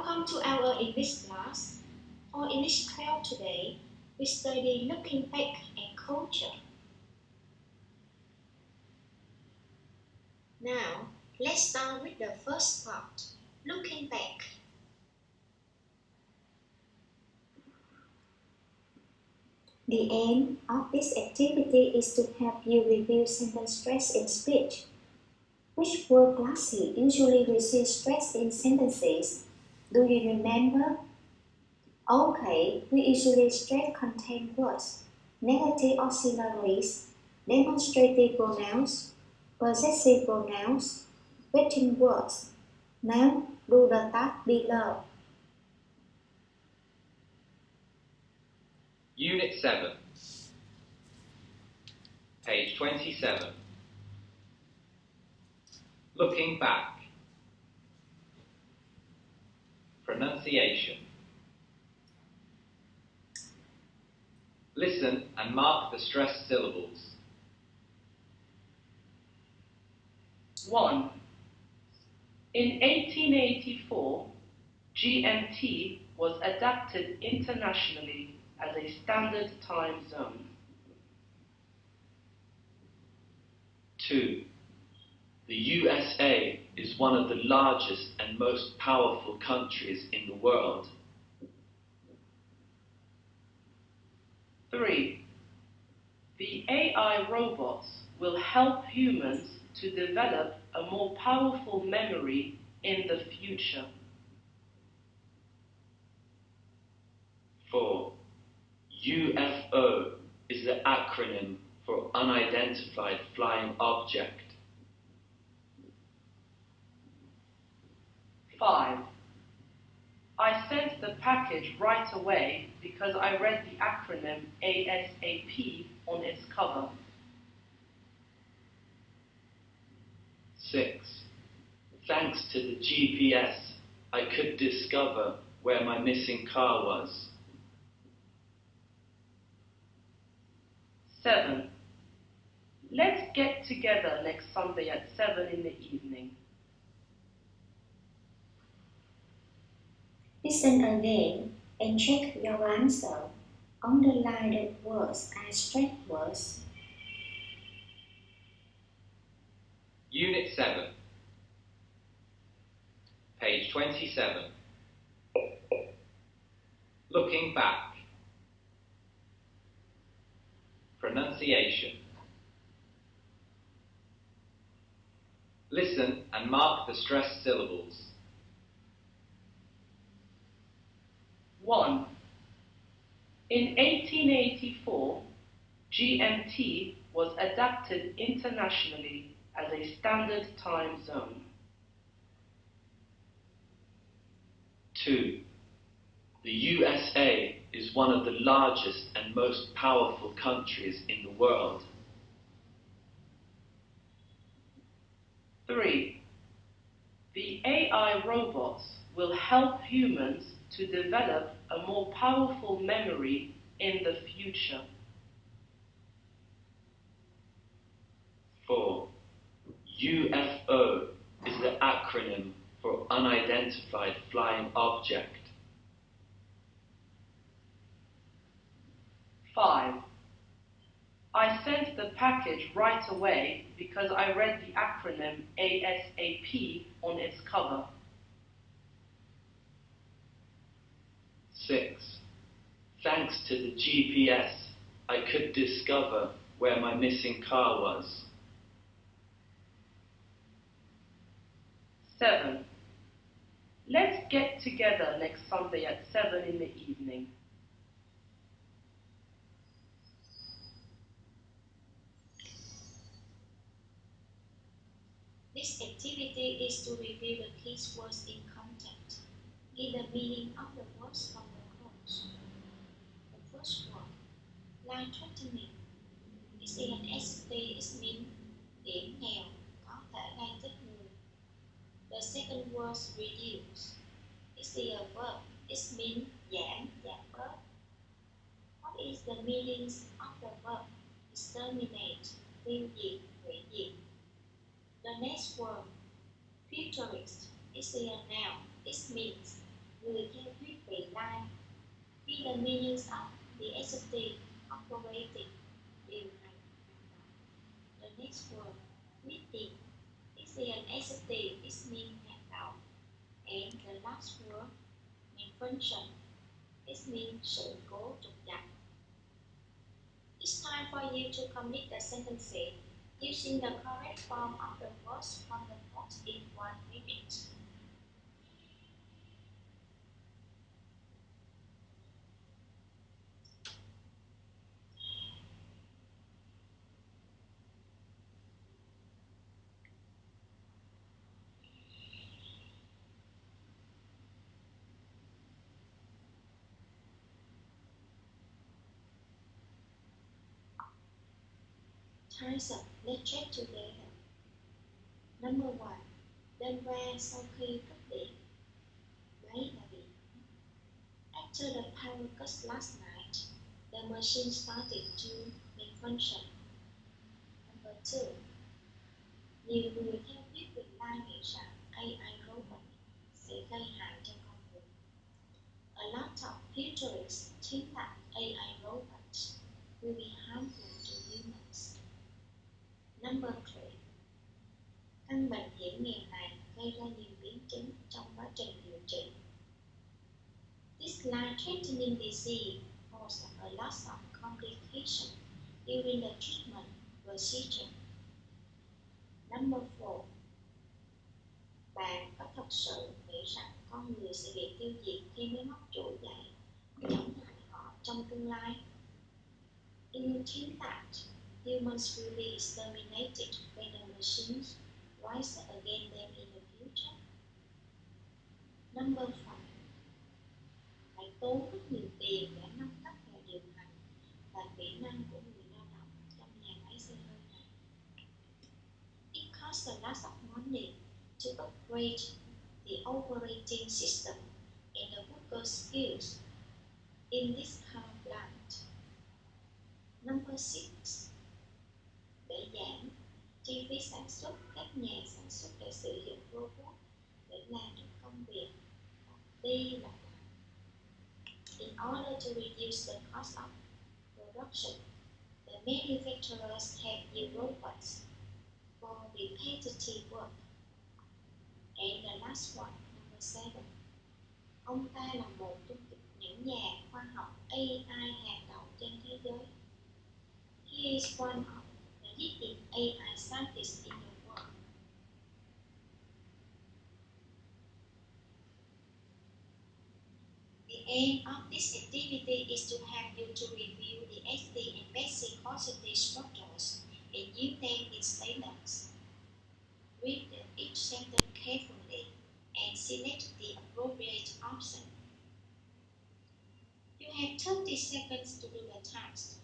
Welcome to our English class. For English class today, we study looking back and culture. Now, let's start with the first part, looking back. The aim of this activity is to help you review sentence stress in speech. Which word classes usually receive stress in sentences? Do you remember? Okay, we usually stress contain words, negative auxiliaries, demonstrative pronouns, possessive pronouns, waiting words. Now, do the task below. Unit 7, page 27. Looking back. Pronunciation. Listen and mark the stressed syllables. 1. In 1884, GMT was adapted internationally as a standard time zone. 2. The USA is one of the largest and most powerful countries in the world. 3. The AI robots will help humans to develop a more powerful memory in the future. 4. UFO is the acronym for Unidentified Flying Object. 5. I sent the package right away because I read the acronym ASAP on its cover. 6. Thanks to the GPS, I could discover where my missing car was. 7. Let's get together next Sunday at 7 in the evening. Listen again and check your answer. Underline the words as straight words. Unit 7, page 27. Looking back. Pronunciation. Listen and mark the stressed syllables. 1. In 1884, GMT was adapted internationally as a standard time zone. 2. The USA is one of the largest and most powerful countries in the world. 3. The AI robots will help humans to develop a more powerful memory in the future. 4. UFO is the acronym for Unidentified Flying Object. 5. I sent the package right away because I read the acronym ASAP on its cover. 6. Thanks to the GPS, I could discover where my missing car was. 7. Let's get together next Sunday at 7 in the evening. This activity is to review the key words in context. Give the meaning of the words from the quotes. The first word, life-threatening. It's an ST, it means hiểm nghèo, có thể gây chết người. The second word, reduce. It's a verb, it means giảm bớt. What is the meaning of the verb? Exterminate, tiêu diệt, hủy diệt. The next word, futurist, is a noun. It means người theo thuyết vị lai, khi the meanings of the executive operating điều hành. The next word, meeting, is an executive is mean hành động, and the last word, mean function, is mean sự cố trục trặc. It's time for you to complete the sentences using the correct form of the words from the box in 1 minute. Times up, let's check together. Number 1. Đêm qua sau khi cúp điện. Máy đã bị hỏng. After the power cut last night, the machine started to malfunction. Number 2. Nhiều người theo thuyết vị lai nghĩ rằng AI robot sẽ gây hại cho con người. A lot of futurists think that AI robots will be harmful to humans. Number 3. Căn bệnh hiểm nghèo này gây ra nhiều biến chứng trong quá trình điều trị. This life-threatening disease causes a lot of complications during the treatment procedure. Number 4. Bạn có thật sự nghĩ rằng con người sẽ bị tiêu diệt khi máy móc trỗi dậy chống lại họ trong tương lai? Do you think that humans will be exterminated when the machines rise against them in the future? Number 5. Phải tốn rất nhiều tiền để nâng cấp và điều hành và kỹ năng của người lao động trong nhà máy xe hơi này. It costs a lot of money to upgrade the operating system and the worker skills in this car plant. Number 6. Để giảm chi phí sản xuất, các nhà sản xuất đã sử dụng robot để làm những công việc lặp đi lặp lại. In order to reduce the cost of production, the manufacturers have used robots for repetitive work. And the last one, number 7. Ông ta là một trong những nhà khoa học AI hàng đầu trên thế giới. He is one of the leading AI scientists in the world. The aim of this activity is to help you to review the SD and basic quality structures and use them in statements. Read each sentence carefully and select the appropriate option. You have 30 seconds to do the task.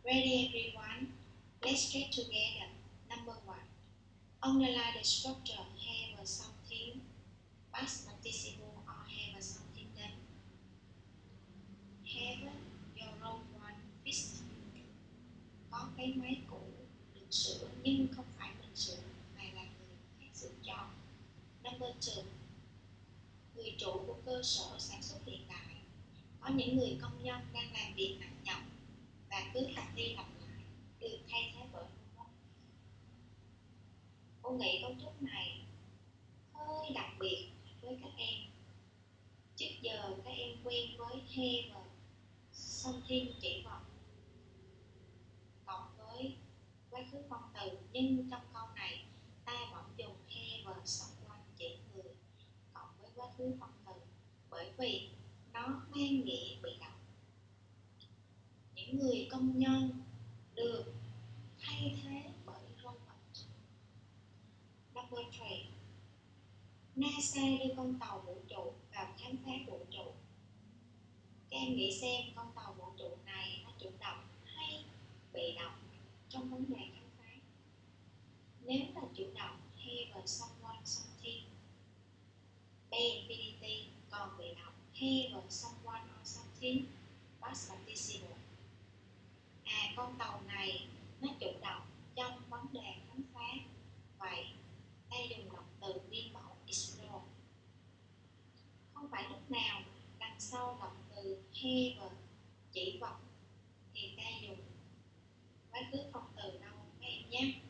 Ready everyone? Let's get together. Number 1. Underline the structure have a something past participle or have a something done. Have your own one fixed. Có cái máy cũ được sửa nhưng không phải mình sửa mà là người khác sửa cho. Number 2. Người chủ của cơ sở sản xuất hiện tại. Có những người công nhân đang làm việc nặng nhọc và cứ lặp đi lặp lại được thay thế bởi robot. Cô nghĩ cấu trúc này hơi đặc biệt với các em. Trước giờ các em quen với he và something chỉ vật cộng với quá khứ phân từ, nhưng trong câu này ta vẫn dùng he và someone chỉ người cộng với quá khứ phân từ bởi vì nó mang nghĩa bị động. Những người công nhân được thay thế bởi robot. Number 3. NASA đưa con tàu vũ trụ vào khám phá vũ trụ. em nghĩ xem con tàu vũ trụ này nó chủ động hay bị động trong vấn đề khám phá. Nếu là chủ động, have someone something, be infinity, còn bị động, have someone or something, past participle. Con tàu này nó chủ động trong vấn đề khám phá. Vậy, ta dùng động từ nguyên mẫu explore. Không phải lúc nào đằng sau động từ have chỉ vọng thì ta dùng quá khứ phong từ đâu các em nhé.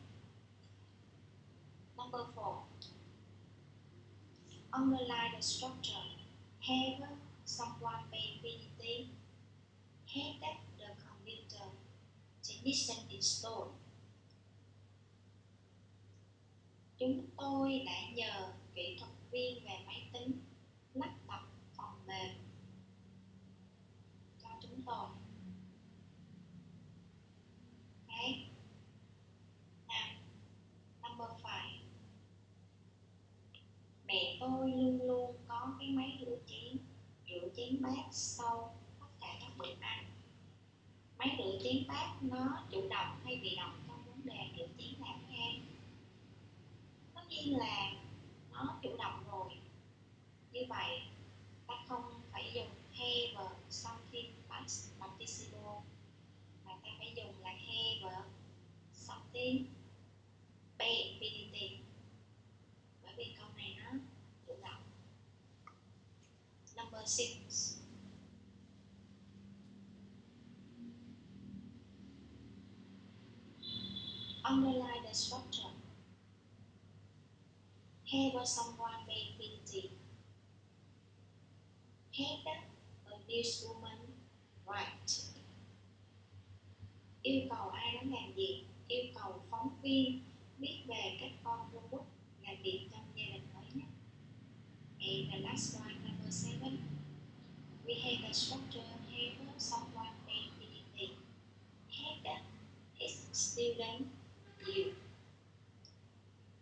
Number 4. Underline the structure. Have someone be infinity. Had the computer technician installed. Chúng tôi đã nhờ kỹ thuật viên về máy tính lắp đặt phần mềm cho chúng tôi. Okay. Now, number 5. Mẹ tôi luôn luôn có cái máy rửa chén bát sau tất cả các bữa ăn. Máy rửa chén bát nó chủ động hay bị động trong vấn đề rửa chén nào các em? Tất nhiên là nó chủ động rồi. Như vậy, ta không phải dùng have something past participle, mà ta phải dùng là have something be infinity. Bởi vì câu này nó chủ động. Number 6. Underline the structure. Have someone be infinity. Had a newswoman write. Yêu cầu ai đó làm gì? Yêu cầu phóng viên viết về các con robot làm việc trong gia đình mới nhất. And the last one, number 7. We have a structure. Have someone be infinity. Had his student you.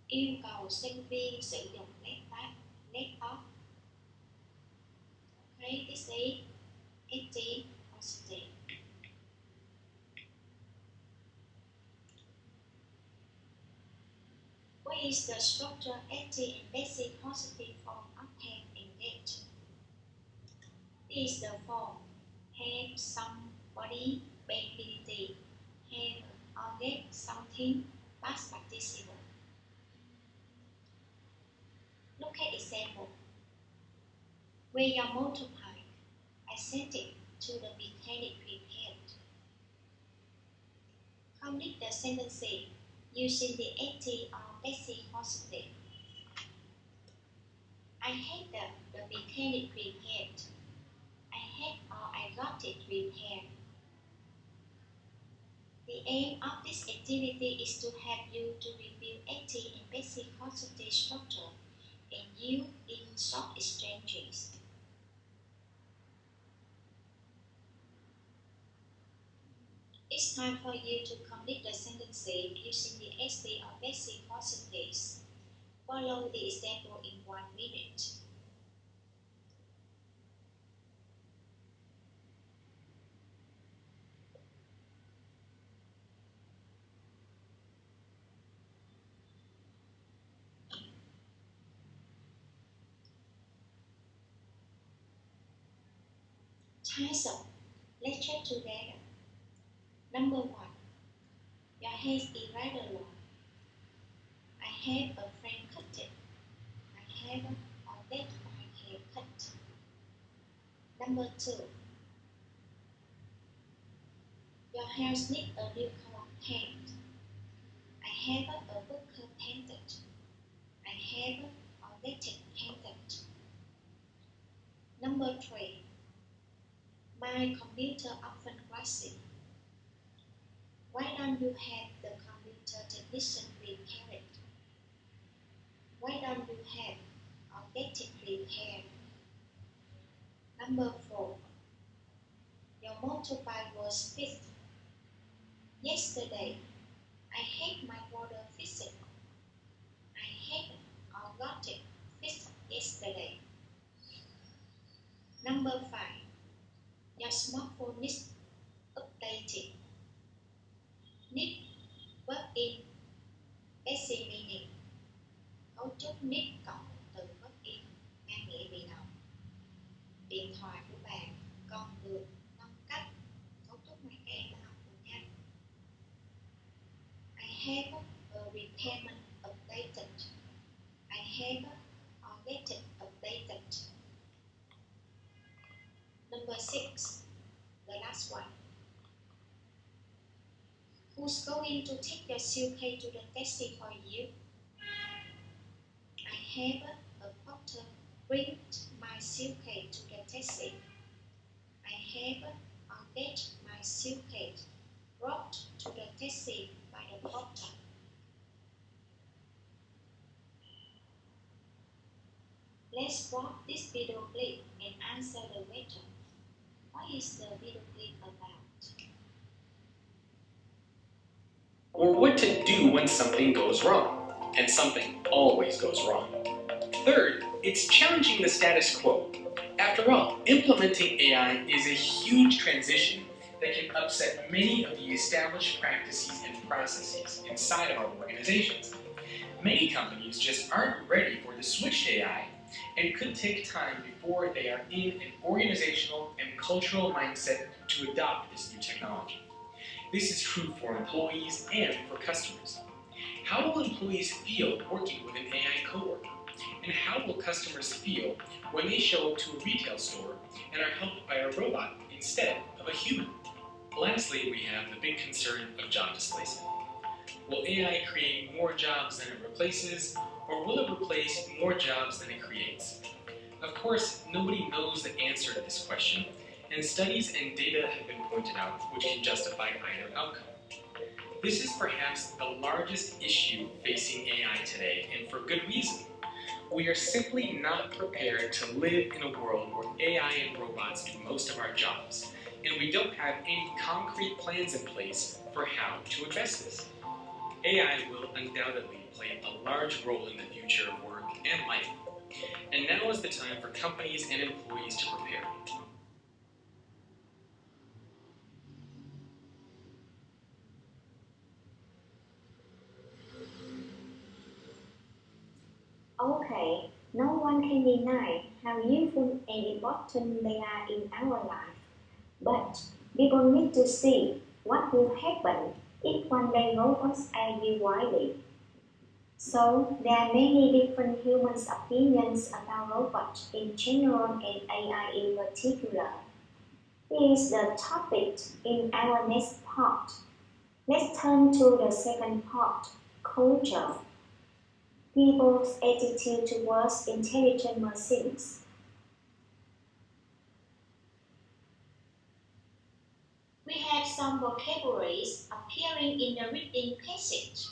Yêu cầu sinh viên sử dụng laptop. Okay, this is 80 positive. What is the structure 80 and basic positive form of have and get? This is the form have somebody be infinity, have or get something past participle. Look at example. Where your motorbike, I sent it to the mechanic repaired. Complete the sentence using the active or passive positive. I had the mechanic repaired. I had or I got it repaired. The aim of this activity is to help you to review active and passive positive structure and use in short exchanges. It's time for you to complete the sentence using the active or passive positives. Follow the example in 1 minute. Title. Let's check together. Number 1. Your hair is irregular. I have a friend cut it. I have a that my hair cut. Number 2. Your hair needs a new color paint. I have a book painted. I have a that painted. Number 3. My computer often crashes. Why don't you have the computer technician repair it? Why don't you have or get it repaired? Number 4. Your motorbike was fixed. Yesterday, I had my water fixed. I had or got it fixed yesterday. Number 5. Your smartphone needs updating. Need verb in passive meaning. Cấu trúc need cộng từ verb in mang nghĩa bị động. Điện thoại của bạn còn được nâng cấp. Cấu trúc này các em đã học cùng nhau. I have a repayment updated. I have a get updated. Number 6, the last one. Who's going to take your suitcase to the taxi for you? I have a porter bring my suitcase to the taxi. I have a get my suitcase brought to the taxi by the porter. Let's watch this video clip and answer the question. What is the video clip about? Or what to do when something goes wrong, and something always goes wrong. Third, it's challenging the status quo. After all, implementing AI is a huge transition that can upset many of the established practices and processes inside of our organizations. Many companies just aren't ready for the switch to AI and could take time before they are in an organizational and cultural mindset to adopt this new technology. This is true for employees and for customers. How will employees feel working with an AI coworker? And how will customers feel when they show up to a retail store and are helped by a robot instead of a human? Lastly, we have the big concern of job displacement. Will AI create more jobs than it replaces, or will it replace more jobs than it creates? Of course, nobody knows the answer to this question, and studies and data have been pointed out which can justify either outcome. This is perhaps the largest issue facing AI today, and for good reason. We are simply not prepared to live in a world where AI and robots do most of our jobs, and we don't have any concrete plans in place for how to address this. AI will undoubtedly play a large role in the future of work and life, and now is the time for companies and employees to prepare. Okay, no one can deny how useful and important they are in our life. But people need to see what will happen if one day robots are used widely. So there are many different human opinions about robots in general and AI in particular. This is the topic in our next part. Let's turn to the second part, culture. People's attitude towards intelligent machines. We have some vocabularies appearing in the reading passage.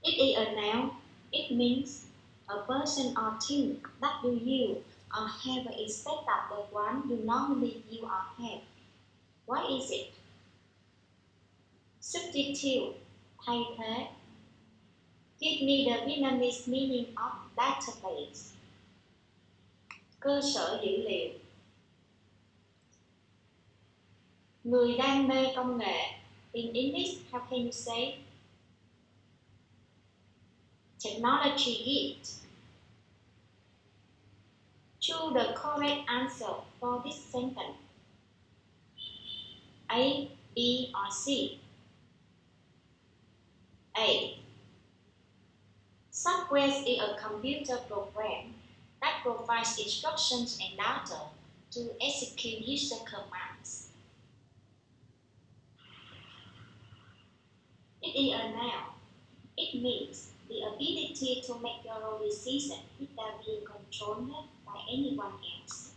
It is a noun. It means a person or thing that you use or have instead of the one you normally use or have. What is it? Substitute, thay thế. Give me the Vietnamese meaning of database. Cơ sở dữ liệu. Người đam mê công nghệ. In English, how can you say? Technology geek. Choose the correct answer for this sentence. A, B, or C. A. Software is a computer program that provides instructions and data to execute user commands. It is a noun. It means the ability to make your own decision without being controlled by anyone else.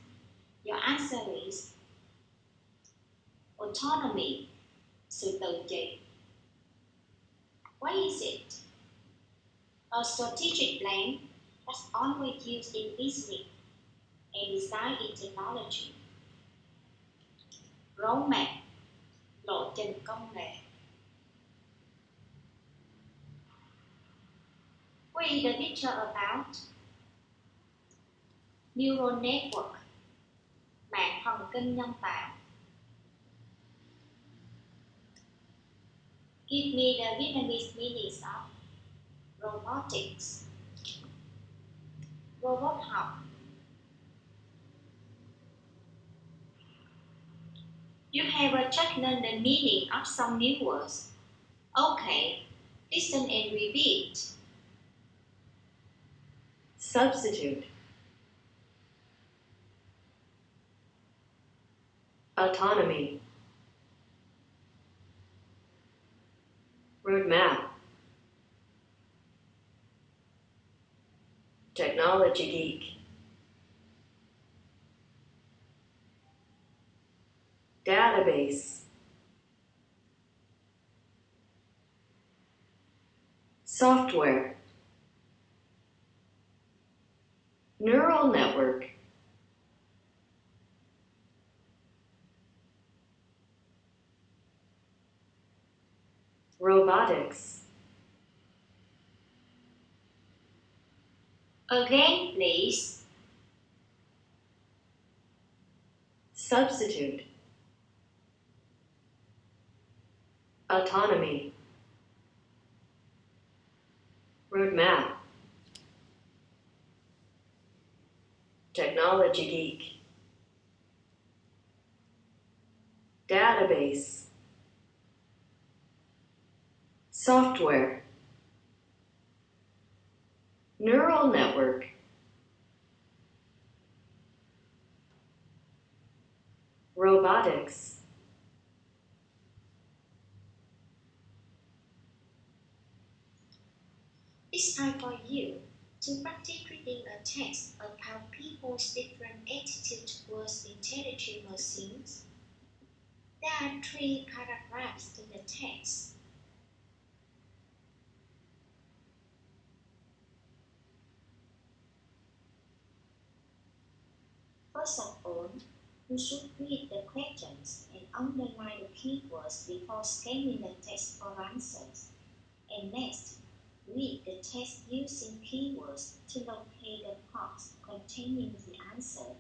Your answer is autonomy, sự tự trị. What is it? A strategic plan that's always used in business and design in technology. Roadmap, lộ trình công nghệ. What is the picture about? Neural network, mạng thần kinh nhân tạo. Give me the Vietnamese meanings of robotics. Robot học. You have just learned the meaning of some new words. Okay, listen and repeat. Substitute. Autonomy. Roadmap. Technology geek. Database. Software. Neural network. Robotics. Again, please. Substitute. Autonomy. Roadmap. Technology geek. Database. Software. Neural network. Robotics. It's time for you to practice reading a text about people's different attitude towards intelligent machines. There are 3 paragraphs in the text. First of all, you should read the questions and underline the keywords before scanning the text for answers. And next, read the text using keywords to locate the parts containing the answer.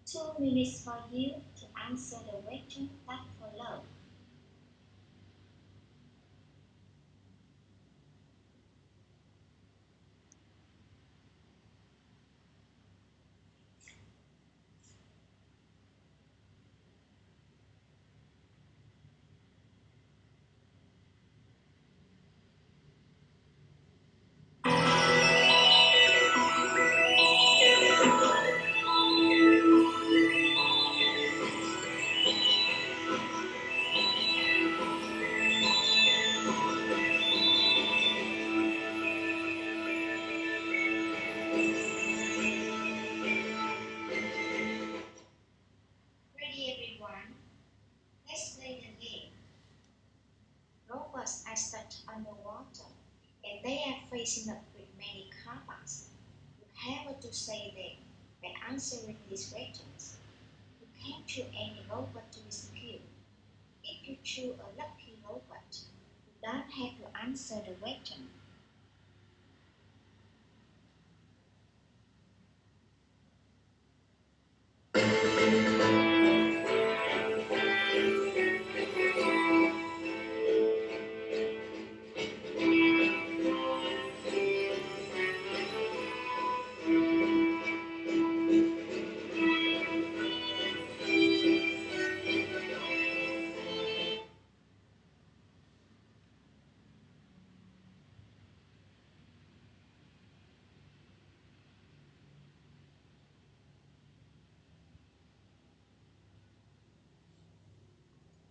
2 minutes for you to answer the question that follows. Ready everyone? Let's play the game. Robots are stuck underwater and they are facing up with many problems. You have to save them by answering these questions. You can choose any robot to rescue. If you choose a lucky robot, you don't have to answer the question.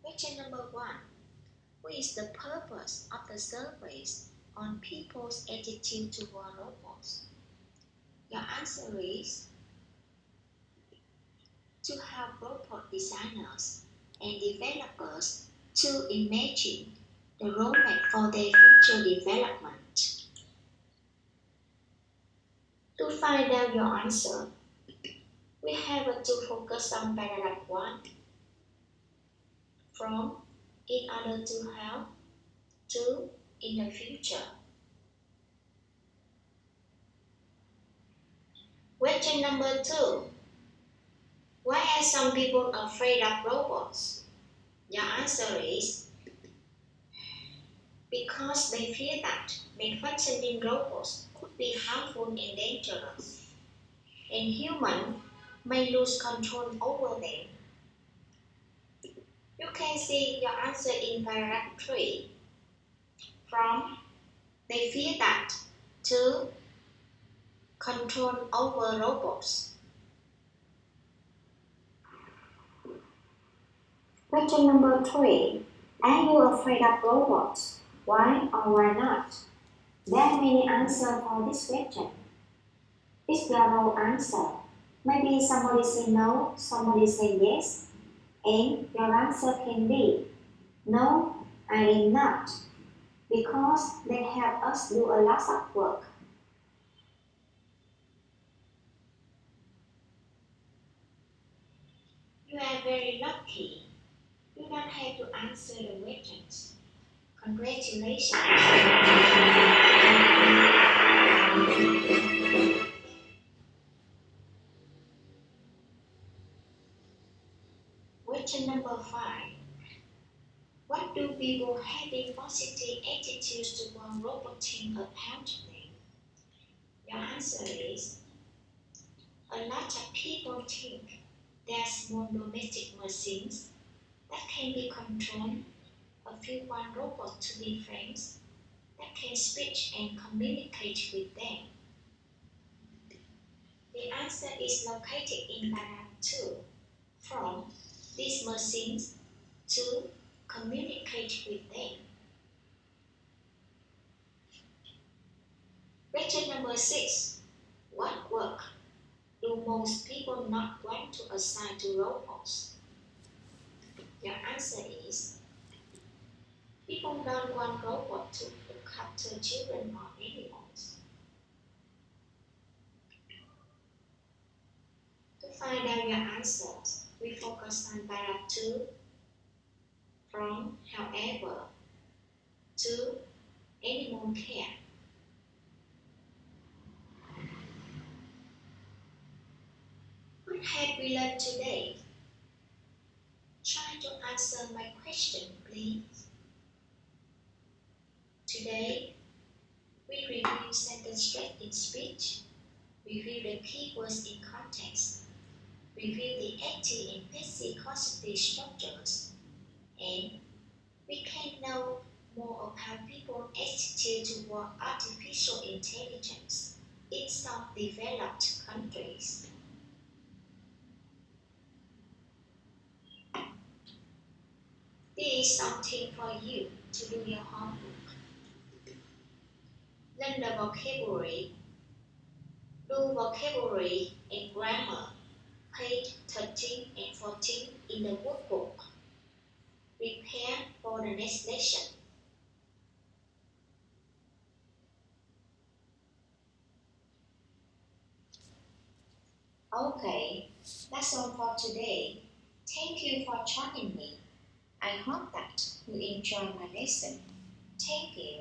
Question number 1. What is the purpose of the surveys on people's attitude toward robots? Your answer is to help robot designers and developers to imagine the roadmap for their future development. To find out your answer, we have to focus on paragraph 1. From in order to help to in the future. Question number 2. Why are some people afraid of robots? Your answer is because they fear that malfunctioning robots could be harmful and dangerous, and humans may lose control over them. You can see your answer in paragraph 3. From they fear that to control over robots. Question number 3. Are you afraid of robots? Why or why not? There are many answers for this question. Explore your answer. Maybe somebody say no, somebody say yes, and your answer can be no, I am not, because they help us do a lot of work. You are very lucky. You don't have to answer the questions. Congratulations. Question number 5. What do people having positive attitudes toward roboting account to them? Your answer is a lot of people think there are small domestic machines that can be controlled. A few want robots to be friends that can speak and communicate with them. The answer is located in paragraph 2. From these machines to communicate with them. Question number 6. What work do most people not want to assign to robots? Your answer is people don't want robots to look after children or animals. To find out your answers, we focus on paragraph 2, from however, to animal care. What have we learned today? Try to answer my question, please. Today, we review sentence stress in speech, review the keywords in context, review the active and passive causative structures, and we can know more about people's attitude toward artificial intelligence in some developed countries. This is something for you to do your homework. Learn the vocabulary. Do vocabulary and grammar, page 13 and 14 in the workbook. Prepare for the next lesson. Okay, that's all for today. Thank you for joining me. I hope that you enjoy my lesson. Thank you.